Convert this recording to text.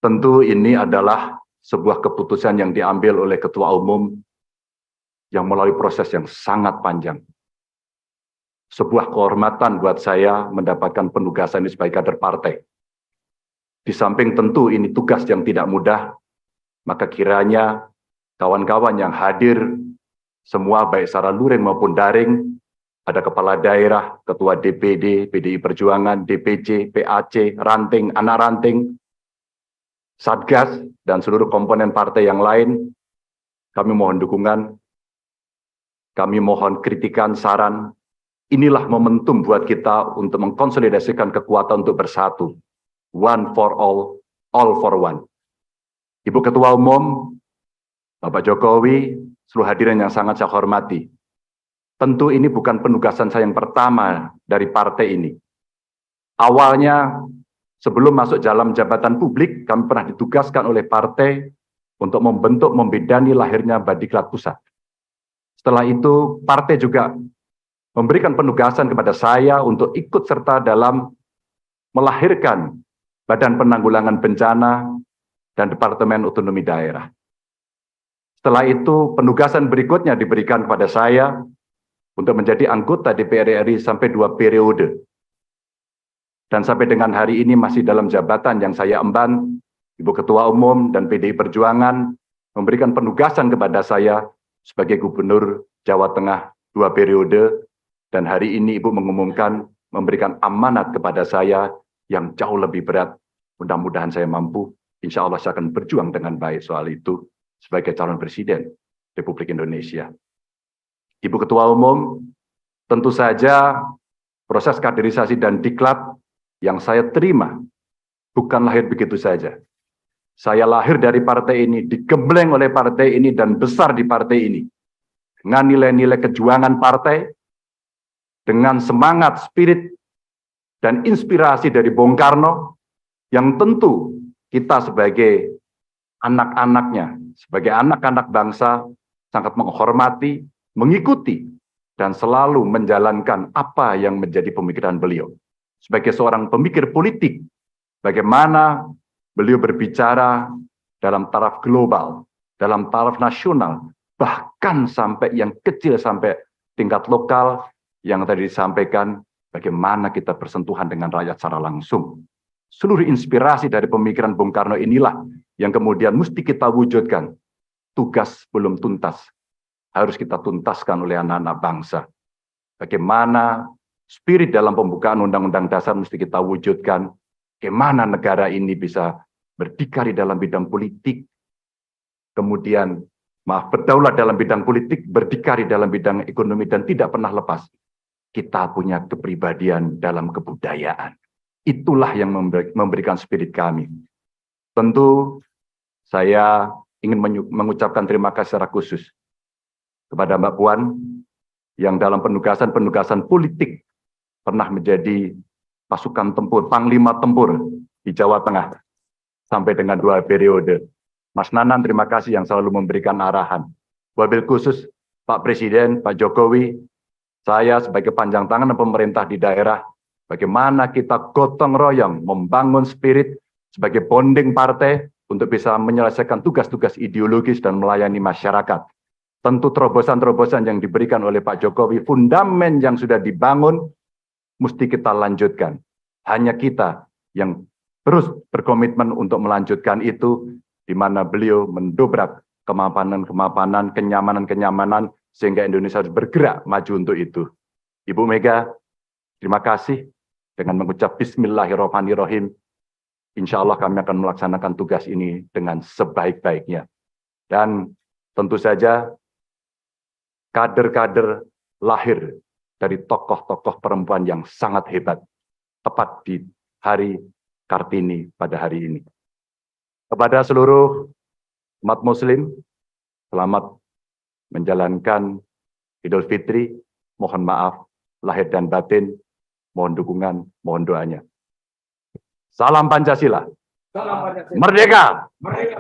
Tentu ini adalah sebuah keputusan yang diambil oleh Ketua Umum yang melalui proses yang sangat panjang. Sebuah kehormatan buat saya mendapatkan penugasan ini sebagai kader partai. Di samping tentu ini tugas yang tidak mudah, maka kiranya kawan-kawan yang hadir, semua baik secara luring maupun daring, ada kepala daerah, ketua DPD, PDI Perjuangan, DPC, PAC, ranting, anak ranting, Satgas, dan seluruh komponen partai yang lain, kami mohon dukungan, kami mohon kritikan, saran. Inilah momentum buat kita untuk mengkonsolidasikan kekuatan untuk bersatu. One for all for one. Ibu Ketua Umum, Bapak Jokowi, seluruh hadirin yang sangat saya hormati. Tentu ini bukan penugasan saya yang pertama dari partai ini. Awalnya, sebelum masuk dalam jabatan publik, kami pernah ditugaskan oleh partai untuk membentuk, membidani lahirnya Badiklat Pusat. Setelah itu, partai juga memberikan penugasan kepada saya untuk ikut serta dalam melahirkan Badan Penanggulangan Bencana dan Departemen Otonomi Daerah. Setelah itu, penugasan berikutnya diberikan kepada saya untuk menjadi anggota DPR RI sampai 2 periode. Dan sampai dengan hari ini masih dalam jabatan yang saya emban, Ibu Ketua Umum dan PDI Perjuangan memberikan penugasan kepada saya sebagai Gubernur Jawa Tengah 2 periode, dan hari ini Ibu mengumumkan memberikan amanat kepada saya yang jauh lebih berat. Mudah-mudahan saya mampu, insya Allah saya akan berjuang dengan baik soal itu sebagai calon Presiden Republik Indonesia. Ibu Ketua Umum, tentu saja proses kaderisasi dan diklat yang saya terima bukan lahir begitu saja. Saya lahir dari partai ini, digembleng oleh partai ini, dan besar di partai ini. Dengan nilai-nilai kejuangan partai, dengan semangat, spirit, dan inspirasi dari Bung Karno, yang tentu kita sebagai anak-anaknya, sebagai anak-anak bangsa, sangat menghormati, mengikuti, dan selalu menjalankan apa yang menjadi pemikiran beliau. Sebagai seorang pemikir politik, bagaimana beliau berbicara dalam taraf global, dalam taraf nasional, bahkan sampai yang kecil, sampai tingkat lokal, yang tadi disampaikan, bagaimana kita bersentuhan dengan rakyat secara langsung. Seluruh inspirasi dari pemikiran Bung Karno inilah yang kemudian mesti kita wujudkan. Tugas belum tuntas, harus kita tuntaskan oleh anak-anak bangsa. Bagaimana spirit dalam pembukaan Undang-Undang Dasar mesti kita wujudkan. Bagaimana negara ini bisa berdikari dalam bidang politik, kemudian berdaulat dalam bidang politik, berdikari dalam bidang ekonomi, dan tidak pernah lepas. Kita punya kepribadian dalam kebudayaan. Itulah yang memberikan spirit kami. Tentu saya ingin mengucapkan terima kasih secara khusus kepada Mbak Puan yang dalam penugasan-penugasan politik pernah menjadi pasukan tempur, panglima tempur di Jawa Tengah sampai dengan 2 periode. Mas Nanan, terima kasih yang selalu memberikan arahan. Wabil khusus Pak Presiden, Pak Jokowi, saya sebagai panjang tangan pemerintah di daerah, bagaimana kita gotong royong membangun spirit sebagai bonding partai untuk bisa menyelesaikan tugas-tugas ideologis dan melayani masyarakat. Tentu terobosan-terobosan yang diberikan oleh Pak Jokowi, fundamen yang sudah dibangun, mesti kita lanjutkan. Hanya kita yang terus berkomitmen untuk melanjutkan itu, di mana beliau mendobrak kemapanan-kemapanan, kenyamanan-kenyamanan, sehingga Indonesia harus bergerak maju untuk itu. Ibu Mega, terima kasih. Dengan mengucap Bismillahirrahmanirrahim, insya Allah kami akan melaksanakan tugas ini dengan sebaik-baiknya. Dan tentu saja, kader-kader lahir dari tokoh-tokoh perempuan yang sangat hebat, tepat di hari Kartini pada hari ini. Kepada seluruh umat Muslim, selamat menjalankan Idul Fitri, mohon maaf, lahir dan batin, mohon dukungan, mohon doanya. Salam Pancasila. Salam Pancasila. Merdeka! Merdeka!